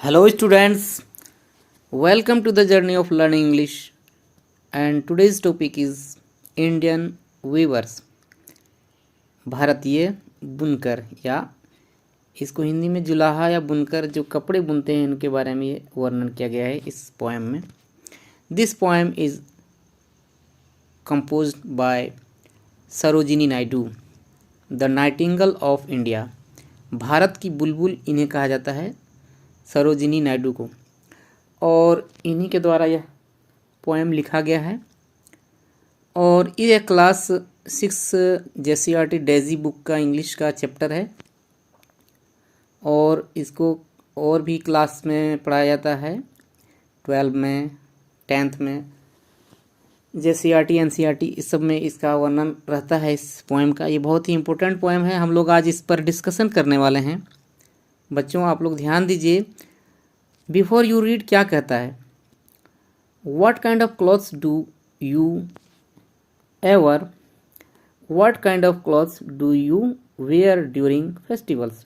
Hello, students. Welcome to the journey of learning English. And today's topic is Indian weavers. भारतीय बुनकर या इसको हिंदी में जुलाहा या बुनकर जो कपड़े बुनते हैं उनके बारे में ये वर्णन किया गया है इस पोएम में. This poem is composed by Sarojini Naidu, the Nightingale of India. Bharat की बुलबुल इन्हें कहा जाता है, सरोजिनी नायडू को, और इन्हीं के द्वारा यह पोएम लिखा गया है. और ये क्लास 6 JCERT डेजी बुक का इंग्लिश का चैप्टर है और इसको और भी क्लास में पढ़ाया जाता है, 12 में, 10th में, JCERT NCERT इस सब में इसका वर्णन रहता है इस पोएम का. ये बहुत ही इम्पोर्टेंट पोएम है. हम लोग आज इस पर डिस्कशन करने वाले हैं. बच्चों आप लोग ध्यान दीजिए. बिफोर यू रीड क्या कहता है, what kind of clothes do you ever what kind of clothes do you wear during festivals.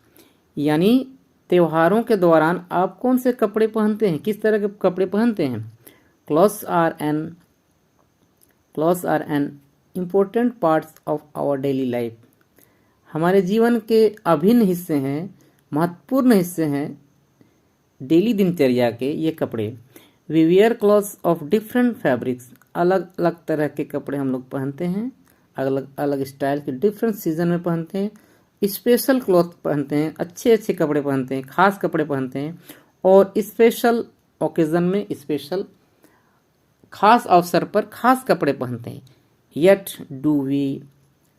यानी त्योहारों के दौरान आप कौन से कपड़े पहनते हैं, किस तरह के कपड़े पहनते हैं. Clothes are an important parts of our daily life. हमारे जीवन के अभिन्न हिस्से हैं, महत्वपूर्ण हिस्से हैं डेली दिनचर्या के ये कपड़े. We wear clothes of different fabrics. अलग अलग तरह के कपड़े हम लोग पहनते हैं, अलग अलग स्टाइल के, डिफरेंट सीजन में पहनते हैं. स्पेशल क्लॉथ पहनते हैं, अच्छे अच्छे कपड़े पहनते हैं, खास कपड़े पहनते हैं, और स्पेशल ओकेजन में, स्पेशल खास अवसर पर खास कपड़े पहनते हैं. Yet do we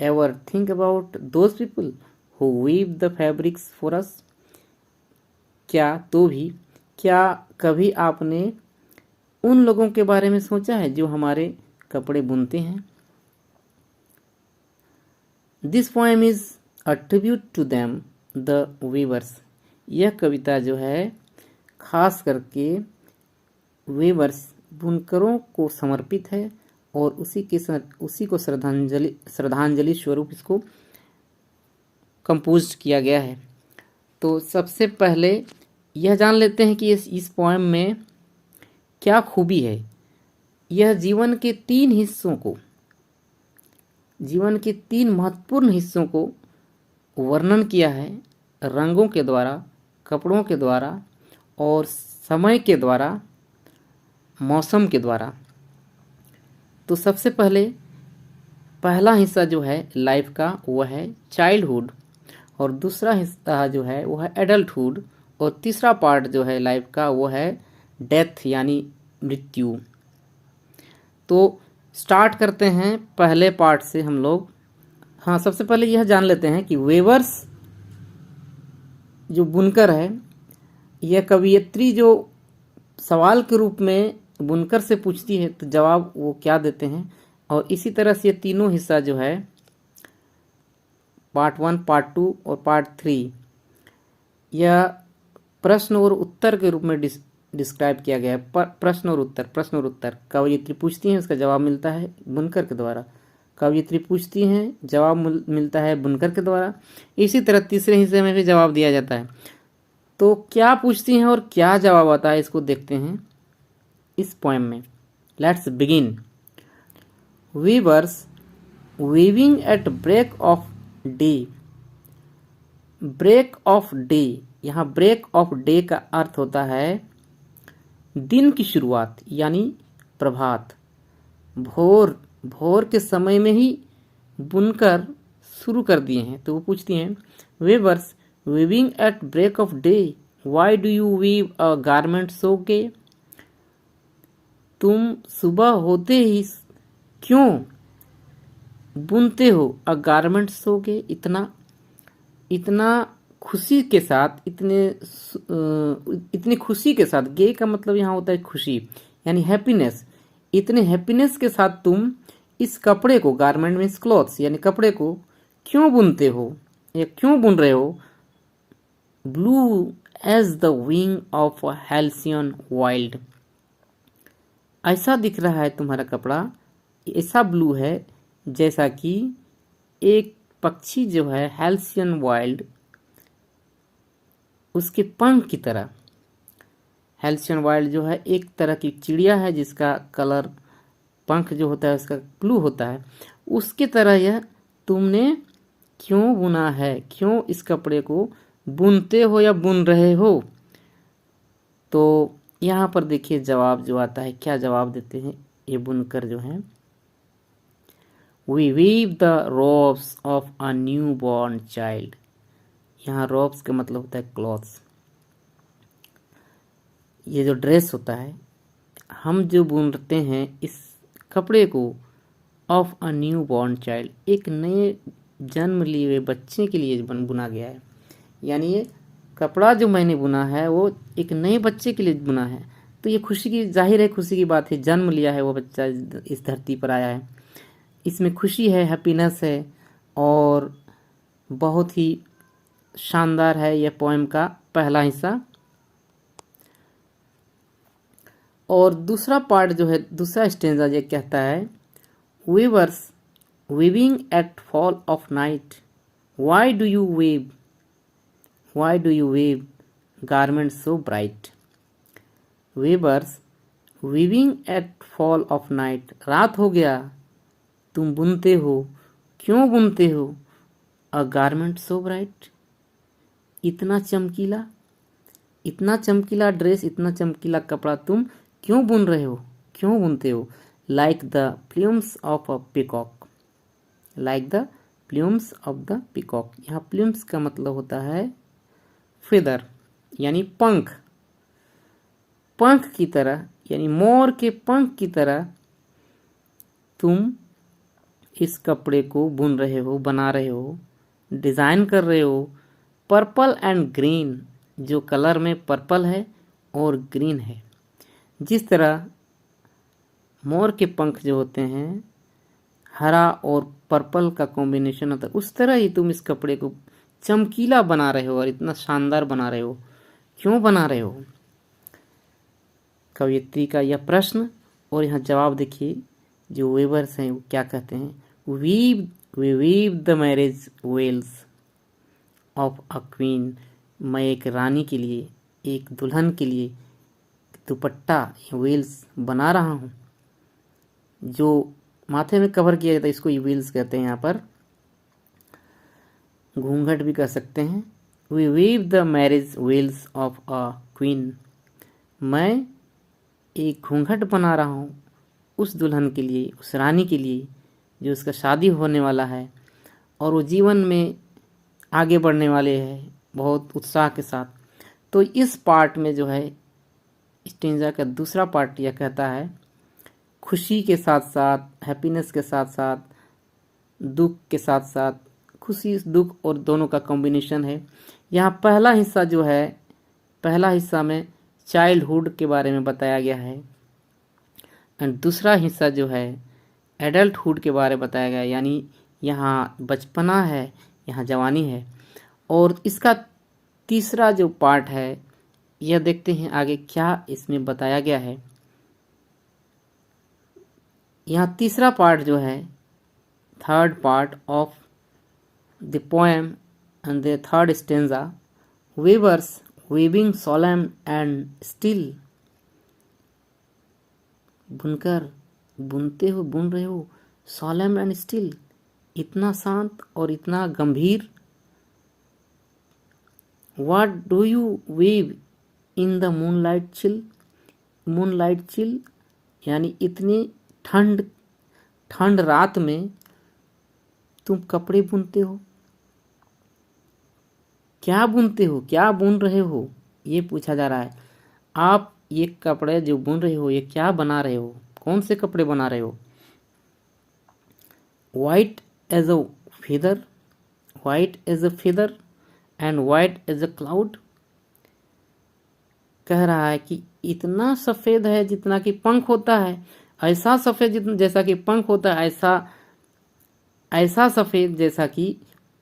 ever think about those people who weave the fabrics for us. क्या कभी आपने उन लोगों के बारे में सोचा है जो हमारे कपड़े बुनते हैं. This poem is a tribute to them the weavers. यह कविता जो है खास करके वीवर्स, बुनकरों को समर्पित है और उसी को श्रद्धांजलि स्वरूप इसको कंपोज किया गया है. तो सबसे पहले यह जान लेते हैं कि इस पोएम में क्या खूबी है. यह जीवन के 3 महत्वपूर्ण हिस्सों को वर्णन किया है, रंगों के द्वारा, कपड़ों के द्वारा और समय के द्वारा, मौसम के द्वारा. तो सबसे पहला हिस्सा जो है लाइफ का वो है चाइल्डहुड, और दूसरा हिस्सा जो है वो है एडल्टहुड, और तीसरा पार्ट जो है लाइफ का वो है डेथ यानी मृत्यु. तो स्टार्ट करते हैं पहले पार्ट से हम लोग. हाँ, सबसे पहले यह जान लेते हैं कि वेवर्स जो बुनकर है, यह कवयित्री जो सवाल के रूप में बुनकर से पूछती है तो जवाब वो क्या देते हैं. और इसी तरह से ये तीनों हिस्सा जो है, पार्ट 1, पार्ट 2 और पार्ट 3, यह प्रश्न और उत्तर के रूप में डिस्क्राइब किया गया है. प्रश्न और उत्तर कवयित्री पूछती हैं, उसका जवाब मिलता है बुनकर के द्वारा. कवयित्री पूछती हैं, जवाब मिलता है बुनकर के द्वारा. इसी तरह तीसरे हिस्से में भी जवाब दिया जाता है. तो क्या पूछती हैं और क्या जवाब आता है, इसको देखते हैं इस पोएम में. Let's begin. Weavers weaving at break of day. Break of day, यहाँ ब्रेक ऑफ डे का अर्थ होता है दिन की शुरुआत, यानी प्रभात. भोर के समय में ही बुनकर शुरू कर दिए हैं. तो वो पूछती हैं, weavers weaving at break of day, why do you weave a garment so gay. तुम सुबह होते ही क्यों बुनते हो अ गारमेंट सो गे. इतना खुशी के साथ, इतनी खुशी के साथ, गे का मतलब यहाँ होता है खुशी यानी हैप्पीनेस. इतने हैप्पीनेस के साथ तुम इस कपड़े को, गारमेंट मीन्स क्लॉथ्स यानी कपड़े को, क्यों बुनते हो या क्यों बुन रहे हो. Blue as the wing of a halcyon wild. ऐसा दिख रहा है तुम्हारा कपड़ा, ऐसा ब्लू है जैसा कि एक पक्षी जो है हैल्सियन वाइल्ड, उसके पंख की तरह. हेल्सियन वाइल्ड जो है एक तरह की चिड़िया है जिसका कलर, पंख जो होता है उसका ब्लू होता है। उसकी तरह यह तुमने क्यों बुना है, क्यों इस कपड़े को बुनते हो या बुन रहे हो। तो यहाँ पर देखिए जवाब जो आता है, क्या जवाब देते हैं ये बुनकर जो है, we weave the robes of a new born child. यहाँ रोब्स का मतलब होता है क्लॉथ्स, ये जो ड्रेस होता है, हम जो बुनते हैं इस कपड़े को of a new born child, एक नए जन्म लिए हुए बच्चे के लिए बुना गया है। यानी ये कपड़ा जो मैंने बुना है वो एक नए बच्चे के लिए बुना है। तो ये खुशी की, जाहिर है खुशी की बात है, जन्म लिया है वो बच्चा, इस धरती पर आया है, इसमें खुशी है, हैप्पीनेस है, और बहुत ही शानदार है यह पोएम का पहला हिस्सा। और दूसरा पार्ट जो है, दूसरा स्टेंजा ये कहता है, viewers weaving at fall of night, why do you weave, why do you weave garments so bright। weavers weaving at fall of night, रात हो गया तुम बुनते हो, क्यों बुनते हो, a garment so bright, इतना चमकीला, इतना चमकीला ड्रेस, इतना चमकीला कपड़ा तुम क्यों बुन रहे हो, क्यों बुनते हो, like the plumes of a peacock, like the plumes of the peacock. यहाँ प्लूम्स का मतलब होता है फेदर, यानी पंख, पंख की तरह, यानी मोर के पंख की तरह तुम इस कपड़े को बुन रहे हो, बना रहे हो, डिज़ाइन कर रहे हो। पर्पल एंड ग्रीन, जो कलर में पर्पल है और ग्रीन है, जिस तरह मोर के पंख जो होते हैं हरा और पर्पल का कॉम्बिनेशन होता है, उस तरह ही तुम इस कपड़े को चमकीला बना रहे हो और इतना शानदार बना रहे हो, क्यों बना रहे हो। कवयित्री का यह प्रश्न, और यहाँ जवाब देखिए जो वेवर्स हैं वो क्या कहते हैं, we weave the marriage veils of a queen, मैं एक रानी के लिए, एक दुल्हन के लिए दुपट्टा वेल्स बना रहा हूँ, जो माथे में कवर किया जाता है, इसको वेल्स कहते हैं। यहाँ पर घूंघट भी कह सकते हैं। We weave the marriage veils of a queen, मैं एक घूंघट बना रहा हूँ उस दुल्हन के लिए, उस रानी के लिए जो उसका शादी होने वाला है और वो जीवन में आगे बढ़ने वाले हैं बहुत उत्साह के साथ। तो इस पार्ट में जो है स्टेंजा का दूसरा पार्ट यह कहता है, खुशी के साथ साथ, हैप्पीनेस के साथ साथ, दुख के साथ साथ, खुशी दुख और दोनों का कॉम्बिनेशन है। यहाँ पहला हिस्सा जो है, पहला हिस्सा में चाइल्डहुड के बारे में बताया गया है, एंड दूसरा हिस्सा जो है एडल्टहुड के बारे में बताया गया है, यानी यहाँ बचपना है, यहाँ जवानी है। और इसका तीसरा जो पार्ट है, यह देखते हैं आगे क्या इसमें बताया गया है। यहाँ तीसरा पार्ट जो है, third part of the poem and the third stanza, viewers weaving solemn and still, बुनकर, बुनते हो, बुन रहे हो, सोलेम एंड स्टिल, इतना शांत और इतना गंभीर। What do you weave in the moonlight chill, moonlight chill यानी इतनी ठंड रात में तुम कपड़े बुनते हो, क्या बुनते हो, क्या बुन रहे हो, ये पूछा जा रहा है। आप ये कपड़े जो बुन रहे हो ये क्या बना रहे हो, कौन से कपड़े बना रहे हो। White as a feather, white as a feather and white as a cloud, कह रहा है कि इतना सफ़ेद है जितना कि पंख होता है, ऐसा सफ़ेद जैसा कि पंख होता है, ऐसा सफ़ेद जैसा कि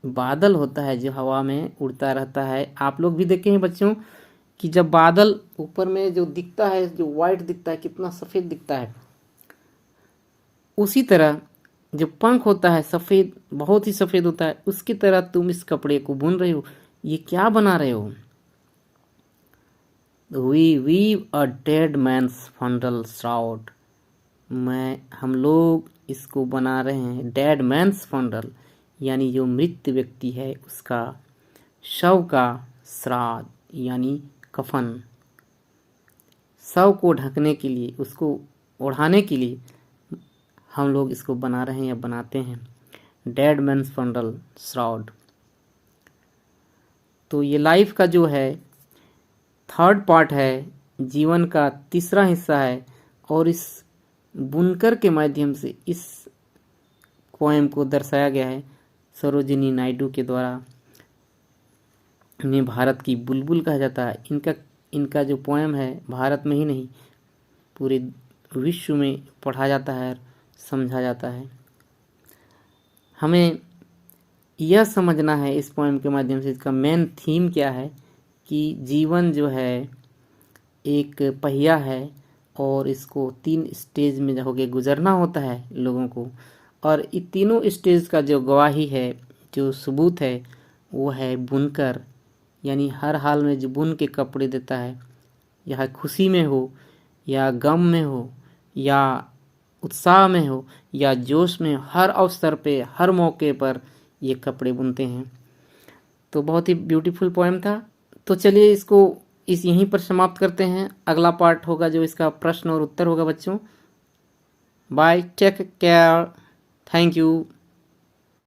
बादल होता है जो हवा में उड़ता रहता है। आप लोग भी देखे हैं बच्चों कि जब बादल ऊपर में जो दिखता है, जो वाइट दिखता है, कितना सफ़ेद दिखता है, उसी तरह जो पंख होता है सफ़ेद, बहुत ही सफ़ेद होता है, उसकी तरह तुम इस कपड़े को बुन रहे हो, ये क्या बना रहे हो। We weave a dead man's funeral shroud. हम लोग इसको बना रहे हैं डेड मैन्स फंडल, यानी जो मृत व्यक्ति है उसका शव का श्राद्ध यानी कफन। शव को ढकने के लिए, उसको ओढ़ाने के लिए हम लोग इसको बना रहे हैं या बनाते हैं, डेड मैन्स फंडल श्राउड। तो ये लाइफ का जो है थर्ड पार्ट है, जीवन का तीसरा हिस्सा है, और इस बुनकर के माध्यम से इस पोएम को दर्शाया गया है सरोजिनी नायडू के द्वारा। इन्हें भारत की बुलबुल कहा जाता है। इनका जो पोएम है भारत में ही नहीं पूरे विश्व में पढ़ा जाता है और समझा जाता है। हमें यह समझना है इस पोएम के माध्यम से, इसका मेन थीम क्या है कि जीवन जो है एक पहिया है और इसको 3 स्टेज में होके गुजरना होता है लोगों को, और इन तीनों स्टेज का जो गवाही है, जो सबूत है, वो है बुनकर, यानी हर हाल में जो बुन के कपड़े देता है, या खुशी में हो या गम में हो या उत्साह में हो या जोश में, हर अवसर पे हर मौके पर ये कपड़े बुनते हैं। तो बहुत ही ब्यूटीफुल पोएम था। तो चलिए इसको यहीं पर समाप्त करते हैं। अगला पार्ट होगा जो इसका प्रश्न और उत्तर होगा बच्चों। Bye, take care, thank you.